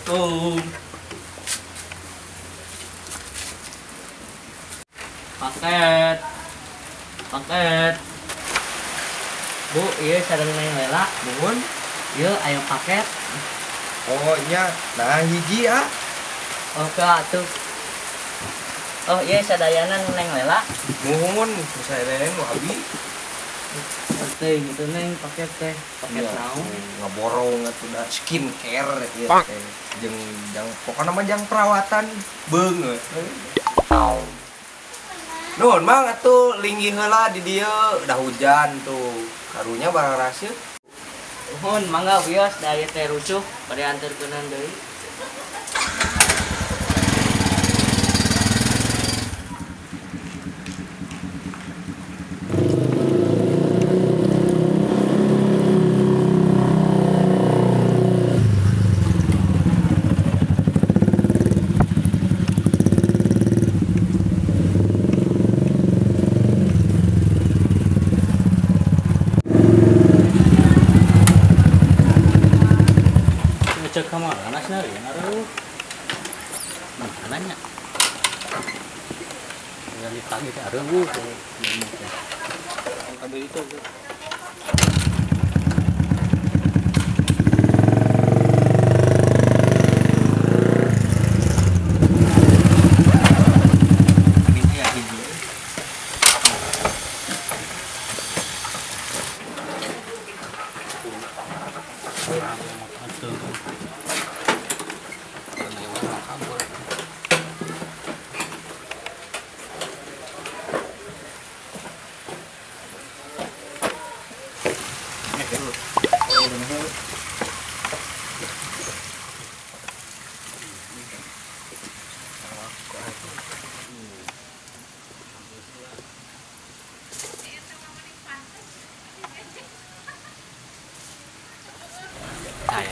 Assalamualaikum. Paket. Paket. Bu, iya sadang neng Lela. Nuhun. Iya, ayo paket. Oh nya, nah hiji ah. Oh, kak tuh. Oh, iya sadayana neng Lela. Nuhun, saya neneng mau abi. Teh gitu neng paket teh. Paket naon? Ngaborong atuh da skincare ieu teh. Jeung pokona mah jang perawatan beungeut. Nuhun mang atuh linggih heula di dieu udah hujan tuh. Karunya bararaseuh. Nuhun, mangga wios da ieu teh rusuh bade anterkeunan deui. Ngecek ka mana nasna ya ngaruh. Mananya. Yang ditagih teh areuh teh. Kabeh itu.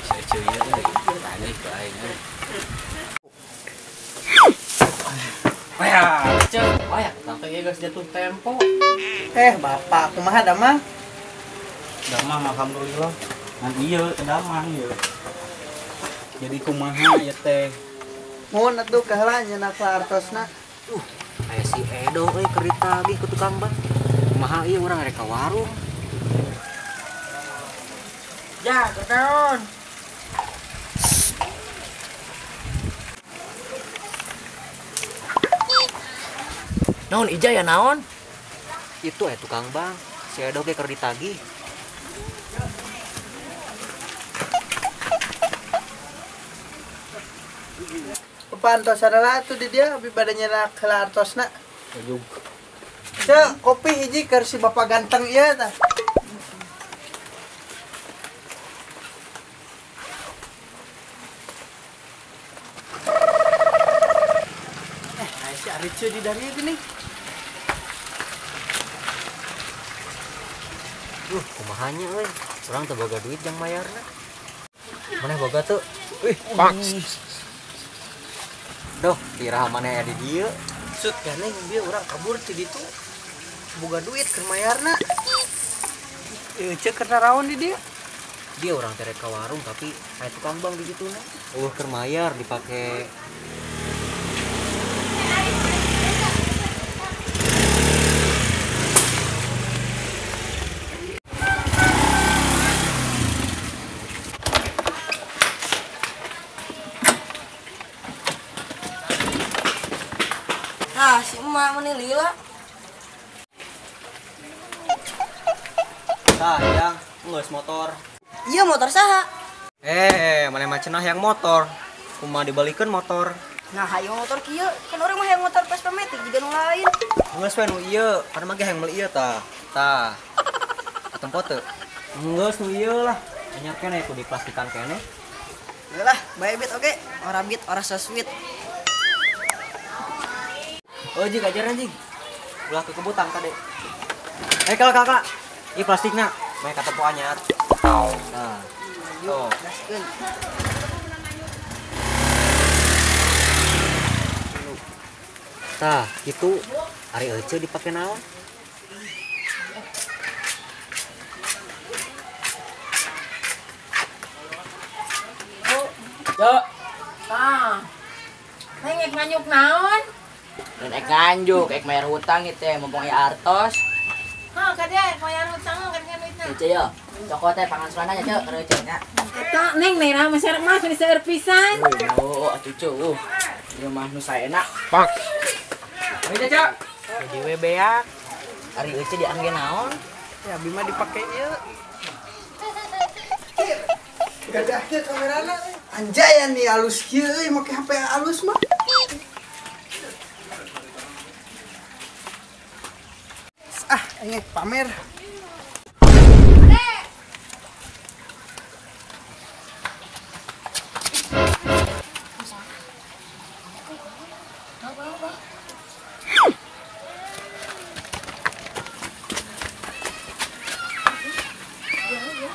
Saya cuy ya, tadi ke aing. Oh ya, sampai ya guys jatuh tempo. Bapak, kumaha damang? Damang alhamdulillah. Ngan ieu teh damang ieu. Jadi kumaha ya teh? Mun atuh kaheula nyeuna ka artosna. Aya si Edo euy keur ditagih ku tukang ban. Kumaha ieu urang rek ka warung. Ya, kakaon. Naon ija ya naon? Itu tukang bang, si Edo ge keur ditagih. Papantos adalah atuh di dia abi bade nyeuna ka artosna. Cek kopi hiji keur si bapak ganteng ieu tah. Si Aricu di dari gini. Kumahanya euy, urang teu boga duit jang mayarna. Maneh boga teu? Duh, tiraha maneh aya di dieu. Maksud gane dia urang kabur ti ditu. Boga duit keur mayarna. Cek keur naraon di dia. Dia orang terek ka warung tapi aya tukang bang di dituna. Keur mayar dipake Si emak meni lila. Tah, yang geus motor. Iya motor saha? Mana mah cenah yang motor. Kumaha dibalikeun motor. Nah, hayang motor kieu, kan urang mah hayang motor Vespa Matic jiga nu lain. Geus we nu ieu, kana mah ge hayang meuli ieu tah. Tah. Atempo teu? Geus nu ieu lah. Anyar keneh ku diplastikan keneh. Yalah, bae bit oge. Ora bit, ora so sweet. Oh jig ajaran jig. Ulah ke kebutang tadi. Kakak. Ieu plastikna. Mae katempo anyar. Nah. Yuk, gaskeun. tah kitu ari euceul dipake naon? Ya, Ah. Neng ek nganyuk naon? Dan ek nganjuk, ek bayar hutang itu ya, mumpung ya artos. Hah, kadek bayar hutang kan duitna. Cek yo, cokot teh pangan selananya cek, karena ceknya. Eta neng neira masyarakat mah geus seueur pisan. Oh, atuh cek, ieu mah nu saenak. Ayo cek. Jadi we beak. Ari eueuh diangge naon? Ya abi mah dipake ieu. Gadahnya kamerana. Anjay nih halus kieu euy make HP halus mah. Ini pamer.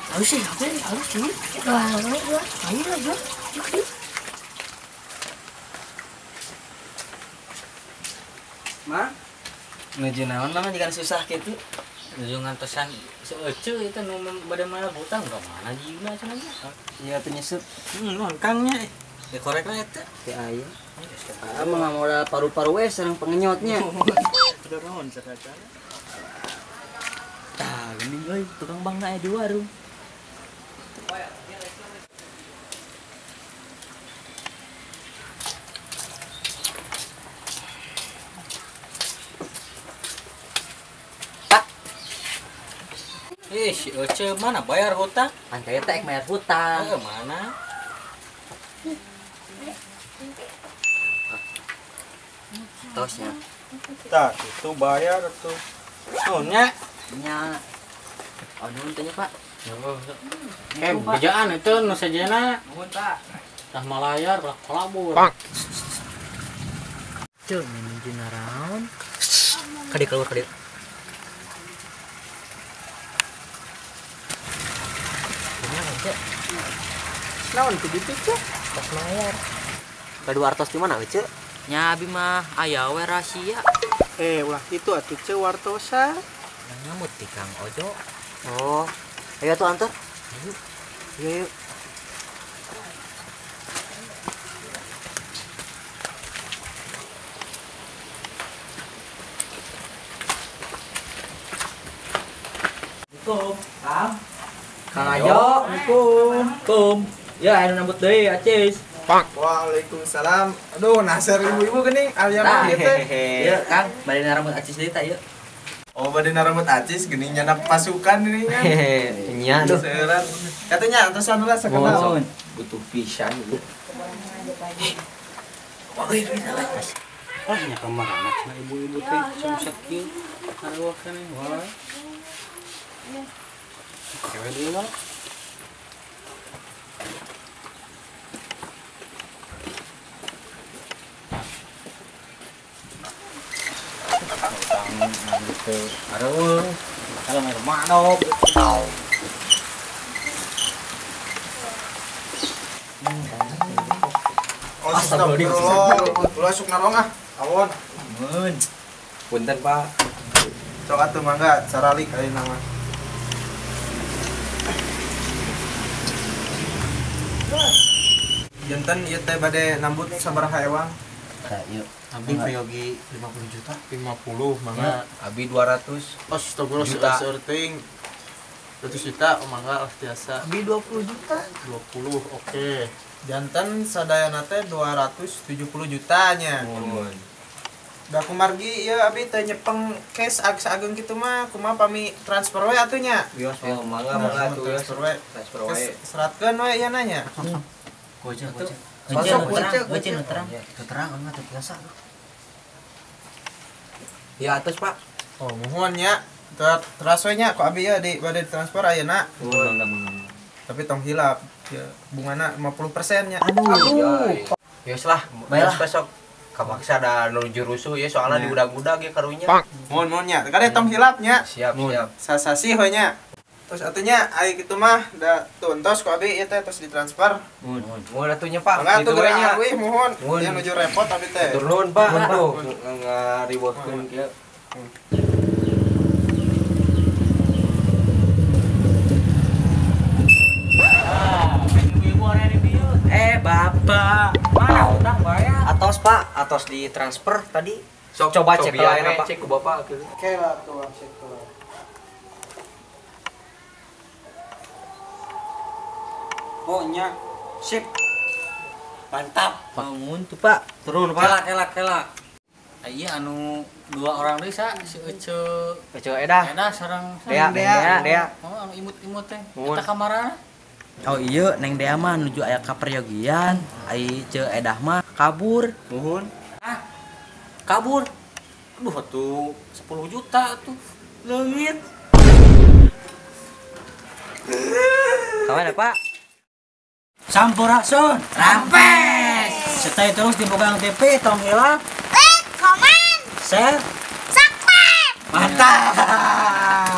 Halus sih, halus cuy. Ayo aja. Ma, Nuju naon mah jika susah gitu. Nuju ngantosan seueuh itu nu bade mah hutang ka mana jigna cenah. Iya tuh nyesep. Naon kangnya? Dikorek we eta. Teh aya. Mah modal paru-paru we sareng pengenyotnya. Udah naon sakacana. Tah, geuning euy, tukang bang na di warung. Si Ece mana bayar hutang? Kan teh ek bayar hutang. Mana? Tosnya. Tah, itu bayar tuh. Oh, nya. Nya. Aduh, tanya Pak. Kerjaan itu nu sajena Nuhun, Pak. tah malayar lah kolabur. Ceu menuju naraon? Kade keluar kade. Naon teh ditu cek? Tos mayar. Kedua artos di mana, Cek? Nya abi mah aya we rahasia. Ulah itu atuh ce wartosa. Nyamut di Kang Ojo. Oh. Ayo tuh antar. Ayo. Ayo. Assalamualaikum, Kang. Kang Ajo, Assalamualaikum. Ya, anu nambut deui acis. Waalaikumsalam. Aduh, nasar ibu-ibu geuning alyana Nah, ieu teh. Iya, Kang, balik rambut acis deui tah ieu. Oh, badina rambut acis geuning nyana pasukan ini kan. Nya aduh. Seueuran. Katanya atasan lah sakenal. Butuh pisan ieu. Ah, nya kamaranak cenah ibu-ibu teh sumsek kieu. Harewa keneh wae. Kewe deui mah. Aduh, kalau main manok. Oh, astagfirullah. Ulah sok narong ah. Awon. Mun. Punten, Pak. Sok atuh mangga saralik ayeuna mah. Janten ieu teh bade nambut sabaraha ewang? Ayo. Abi yogi 50 juta. 50 mangga. Abi 200. Astagfirullah Juta. seurting. 100 juta mangga biasa. Abi 20 juta. 20 oke. Janten sadayana teh 270 jutanya. Mun. Da kumargi ieu abi teh nyepeng cash sageung kitu mah kumaha pami transfer we atuh nya. Oh, mangga tuh ya. transfer we. Transfer wae. Seratkeun we ieu nanya. Gojek. Masuk, Gojek terang. Terang enggak tuh biasa. Ya atas, Pak. Oh, mohon nya. Teras we nya ku abi ieu di bade transfer ayeuna. Mun. Tapi tong hilap. Ya, bungana 50% nya. Aduh. Ya lah, Baiklah. besok kamaksa ada nuju rusuh ya soalnya Ya. diudag-udag ya karunya. Mohon nya. Kade tong hilap nya. Siap, siap. Sasasi we nya. Terus atunya ai kitu mah da tuntos ku abi ieu teh tos ditransfer. Mun atunya, Pak. Mangga Gitu tuh we nya. euy mohon. Mohon. Nya nuju repot tapi teh. Turun, Pak. Mohon, Aduh, Pak. ngaribotkeun kieu. Bapak, mana Atos Pak, atos di transfer tadi. Sok Coba cek biar lain apa. cek ke bapak gitu. Oke lah tuh, cek tuh. Oh, nya. Sip. Mantap. Bangun tuh Pak. Turun Kelak Pak. kelak kelak. Iya anu dua orang deui sa si Ece Ece Edah. Eda sareng Dea. oh anu imut-imut teh. Mun. Eta kamarana. Oh iya, Neng Dea mah nuju aya ka peryogian. Ai ce Edah mah kabur. Nuhun. Ah. Kabur. Aduh atuh 10 juta tuh. Leungit. Kawan Pak. Sampurasun, rampes. Stay terus di Bogang TV, tong hilang. Komen. Share. Subscribe. Mantap.